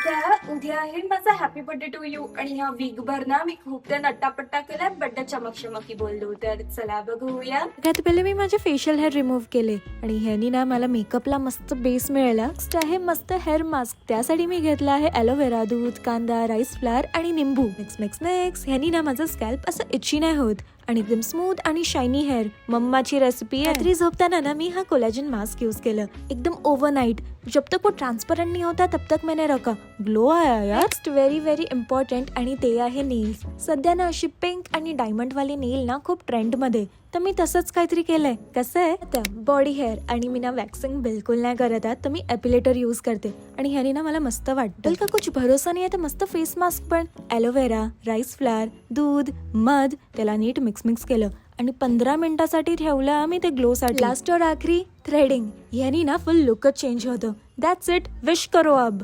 उद्या आहे माझा हॅपी बर्थडे टू यू आणि ह्या वीकभर ना मी खूप त्या नट्टापट्टा केल्या बड्डे चमक बोललो तर चला बघूया. सगळ्यात पहिले मी माझे फेशियल हेअर रिमूव्ह केले आणि ह्यानी ना मला मेकअपला मस्त बेस मिळाला. नेक्स्ट आहे मस्त हेअर मास्क. त्यासाठी मी घेतला आहे ॲलोवेरा, दूध, कांदा, राईस फ्लावर आणि निंबू. नेक्स्ट ह्यानी ना माझं स्कॅल्प असं इची नाही होत आणि एकदम स्मूथ आणि शायनी हेअर. मम्माची रेसिपी आहे. रात्री झोपताना ना मी हा कोलॅजन मास्क यूज केलं एकदम ओव्हरनाइट. जब तक वो ट्रांसपरेंट नहीं होता तब तक मैंने रखा. ग्लो आया यार. नेक्स्ट व्हेरी इम्पॉर्टंट आणि ते आहे नेल्स. सध्या ना अशी पिंक आणि डायमंड वाले नेल ना खूप ट्रेंड मध्ये, तर मी तसंच काहीतरी केलंय. कसं आहे आता बॉडी हेअर आणि मी ना वॅक्सिंग बिलकुल नाही करत आहे, तर मी एपिलेटर यूज करते आणि ह्यानी ना मला मस्त वाटतं. का कुछ भरोसा नाही आहे तर मस्त फेस मास्क पण ॲलोवेरा, राईस फ्लावर, दूध, मध त्याला नीट मिक्स केलं आणि 15 मिनिटासाठी ठेवलं आम्ही ते ग्लोसाठी. लास्ट और आखरी थ्रेडिंग. यानी ना फुल लुकच चेंज होतं. That's it. विश करो अब.